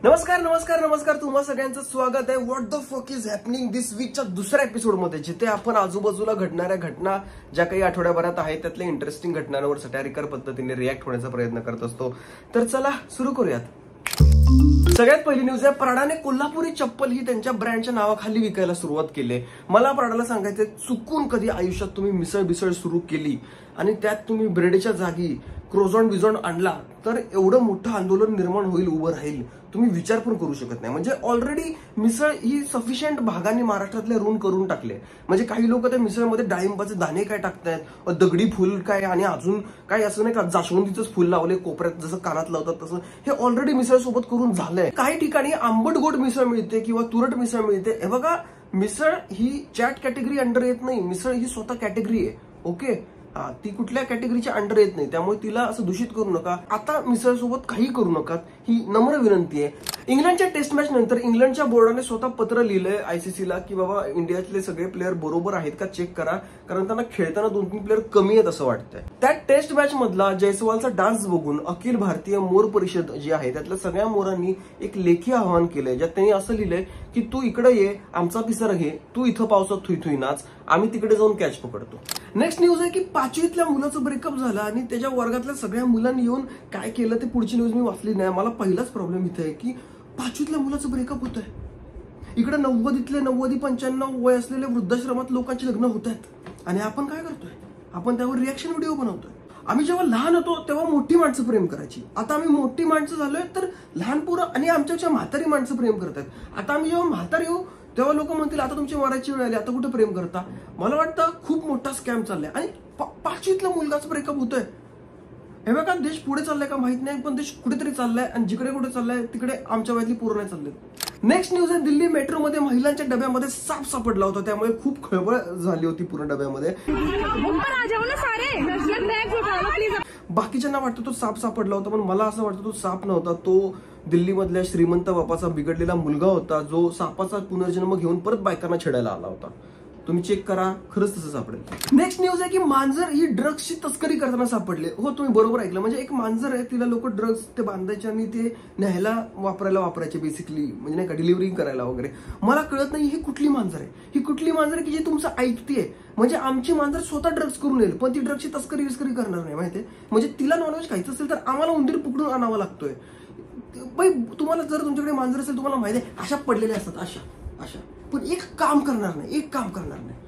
नमस्कार नमस्कार नमस्कार, तुम्हा सगळ्यांचं स्वागत आहे व्हॉट द फक इज हॅपनिंग दिस वीकच्या दुसऱ्या एपिसोडमध्ये, जिथे आपण आजूबाजूला घडणाऱ्या घटना ज्या काही आठवड्याभरात आहेत त्यातल्या इंटरेस्टिंग घटनांवर सटॅरिकल पद्धतीने रिॲक्ट होण्याचा प्रयत्न करत असतो. तर चला सुरू करूयात. सगळ्यात पहिली न्यूज आहे, प्राडाने कोल्हापुरी चप्पल ही त्यांच्या ब्रँडच्या नावाखाली विकायला सुरुवात केली. मला प्राडाला सांगायचंय, चुकून कधी आयुष्यात तुम्ही मिसळ सुरू केली आणि त्यात तुम्ही ब्रेडच्या जागी क्रोझॉन बिझॉन आणला तर एवढं मोठं आंदोलन निर्माण होईल, उभं राहील, तुम्ही विचार पण करू शकत नाही. म्हणजे ऑलरेडी मिसळ ही सफिशियंट भागांनी महाराष्ट्रातले रून करून टाकले. म्हणजे काही लोक त्या मिसळमध्ये डाळिंबाचे दाणे काय टाकतायत, दगडी फुल काय, आणि अजून काय असं नाही का जास्वंदीचंच फुल लावले कोपऱ्यात जसं कानात लावतात तसं, हे ऑलरेडी मिसळ सोबत करून झालंय. काही ठिकाणी आंबट गोड मिसळ मिळते किंवा तुरट मिसळ मिळते. हे बघा, मिसळ ही चॅट कॅटेगरी अंडर येत नाही, मिसळ ही स्वतः कॅटेगरी आहे. ओके, ती कुठल्या कॅटेगरीच्या अंडर येत नाही, त्यामुळे तिला असं दूषित करू नका. आता मिसळ सोबत काही करू नका, ही नम्र विनंती आहे. इंग्लंडच्या टेस्ट मॅच नंतर इंग्लंडच्या बोर्डाने स्वतः पत्र लिहिलंय आयसीसीला की बाबा इंडियातले सगळे प्लेयर बरोबर आहेत का चेक करा, कारण त्यांना खेळताना 2-3 प्लेयर कमी आहेत असं वाटतंय. त्या टेस्ट मॅच मधला जयस्वालचा डान्स बघून अखिल भारतीय मोर परिषद जी आहे त्यातल्या सगळ्या मोरांनी एक लेखी आवाहन केलंय, ज्यात त्यांनी असं लिहिलंय की तू इकडे ये, आमचा पिसारा घे, तू इथं पावसात थुई थुई नाच, आम्ही तिकडे जाऊन कॅच पकडतो. नेक्स्ट न्यूज आहे की 5वीतल्या मुलाचं ब्रेकअप झालं आणि त्याच्या वर्गातल्या सगळ्या मुलांनी येऊन काय केलं ते पुढची न्यूज मी वाचली नाही. मला पहिलाच प्रॉब्लेम इथे आहे की 5वीतल्या मुलाचं ब्रेकअप होत आहे. इकडे 90-95 वय असलेल्या वृद्धाश्रमात लोकांची लग्न होत आहेत आणि आपण काय करतोय, आपण त्यावर रिॲक्शन व्हिडिओ बनवतोय. आम्ही जेव्हा लहान होतो तेव्हा मोठी माणसं प्रेम करायची, आता आम्ही मोठी माणसं झालोय तर लहान पोरं आणि आमच्याच्या म्हातारी माणसं प्रेम करतात. आता आम्ही जेव्हा म्हातारी होऊ तेव्हा लोक म्हणतील आता तुमची मराठी वेळ आली, आता कुठे प्रेम करता. मला वाटतं खूप मोठा स्कॅम चाललाय आणि 5वीतल्या मुलगाचं ब्रेकअप होतोय. हे बघा, देश पुढे चाललाय का माहित नाही, पण देश कुठेतरी चाललाय आणि जिकडे कुठे चाललाय तिकडे आमच्या वयातली पोरं नाही चालले. नेक्स्ट न्यूज आहे, दिल्ली मेट्रोमध्ये महिलांच्या डब्यामध्ये साप सापडला होता, त्यामुळे खूप खळबळ झाली होती पूर्ण डब्यामध्ये. बाकीच्यांना वाटतं तो साप सापडला होता, पण मला असं वाटतं तो साप नव्हता, तो दिल्लीमधल्या श्रीमंत बापाचा बिघडलेला मुलगा होता, जो सापाचा पुनर्जन्म घेऊन परत बायकांना छेडायला आला होता. तुम्ही चेक करा, खरंच तसं सापडेल. नेक्स्ट न्यूज आहे की मांजर ही ड्रग्सची तस्करी करताना सापडले. हो, तुम्ही बरोबर ऐकलं. म्हणजे एक मांजर आहे, तिला लोक ड्रग्स ते बांधायचे आणि ते न्यायला वापरायचे बेसिकली, म्हणजे नाही का डिलिव्हरी करायला वगैरे. मला कळत नाही ही कुठली मांजर आहे, ही कुठली मांजर आहे की जे तुमचं ऐकतेय. म्हणजे आमची मांजर स्वतः ड्रग्स करून येईल पण ती ड्रग्सची तस्करी करणार नाही, माहितीये. म्हणजे तिला नॉनव्हेज खायचं असेल तर आम्हाला उंदीर पकडून आणावा लागतोय. तुम्हाला जर तुमच्याकडे मांजर असेल, तुम्हाला माहिती आहे अशा पडलेल्या असतात, अशा पण एक काम करणार नाही.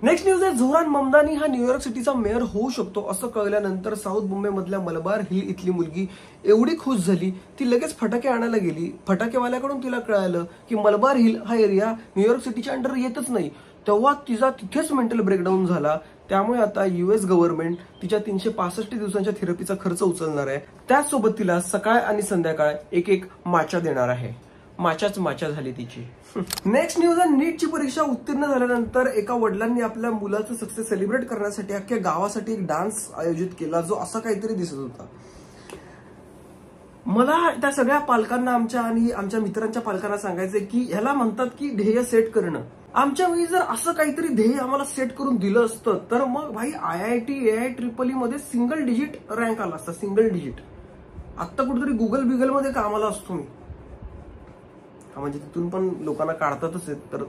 नेक्स्ट न्यूज आहे, झोरान ममदानी हा न्यूयॉर्क सिटीचा मेयर होऊ शकतो असं कळल्यानंतर साऊथ मुंबई मधल्या मलबार हिल इथली मुलगी एवढी खुश झाली, ती लगेच फटाके आणायला गेली. फटाकेवाल्याकडून तिला कळालं की मलबार हिल हा एरिया न्यूयॉर्क सिटीच्या अंडर येतच नाही. तेव्हा तिचा तिथेच मेंटल ब्रेकडाऊन झाला. त्यामुळे आता US गव्हर्नमेंट तिच्या 365 दिवसांच्या थेरपीचा खर्च उचलणार आहे. त्याचसोबत तिला सकाळ आणि संध्याकाळ एक माचा देणार आहे. माचा झाली तिची. नेक्स्ट न्यूज आहे, नीटची परीक्षा उत्तीर्ण झाल्यानंतर एका वडिलांनी आपल्या मुलाचं सक्सेस सेलिब्रेट करण्यासाठी अख्ख्या गावासाठी एक डान्स आयोजित केला, जो असा काहीतरी दिसत होता. मला त्या सगळ्या पालकांना आमच्या मित्रांच्या पालकांना सांगायचंय की ह्याला म्हणतात की ध्येय सेट करणं. आमच्या वेळी जर असं काहीतरी ध्येय आम्हाला सेट करून दिलं असतं तर मग भाई IIT AIEEE मध्ये सिंगल डिजिट रँक आला असता, सिंगल डिजिट. आता कुठेतरी गुगल मध्ये कामाला असतो मी. म्हणजे तिथून पण लोकांना काढतातच आहेत, तर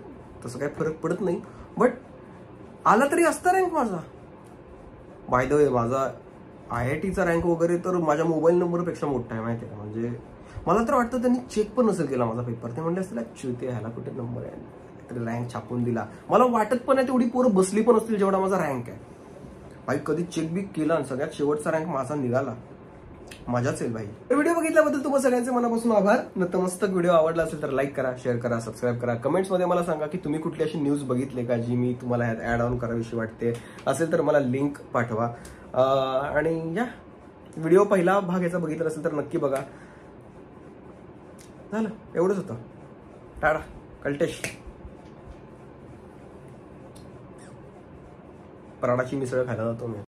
तसं काही फरक पडत नाही, बट आला तरी असता रँक माझा. बाय द वे, माझा IITचा रँक वगैरे तर माझ्या मोबाईल नंबरपेक्षा मोठा आहे, माहिती आहे का. म्हणजे मला तर वाटतं त्यांनी चेक पण नसेल केला माझा पेपर. ते म्हणले असतील ऍक्च्युअली ह्याला कुठे नंबर आहे, तरी रँक छापून दिला. मला वाटत पण आहे तेवढी पोरं बसली पण असतील जेवढा माझा रँक आहे. भाई कधी चेक बिक केला आणि सगळ्यात शेवटचा रँक माझा निघाला, मजाच आहे भाई. व्हिडिओ बघितल्याबद्दल तुम्हाला सगळ्यांचे मनापासून आभार. नतमस्तक. व्हिडिओ आवडला असेल तर लाईक करा, शेअर करा, सबस्क्राईब करा. कमेंट्स मध्ये मला सांगा की तुम्ही कुठली अशी न्यूज बघितली का जी मी तुम्हाला ह्यात ऍड ऑन करावीशी वाटते असेल तर मला लिंक पाठवा. आणि या व्हिडिओ पहिला भाग याचा बघितला असेल तर नक्की बघा. झालं, एवढंच होतं. टाळा कल्टेश. प्राडाची मिसळ खायला जातो मी.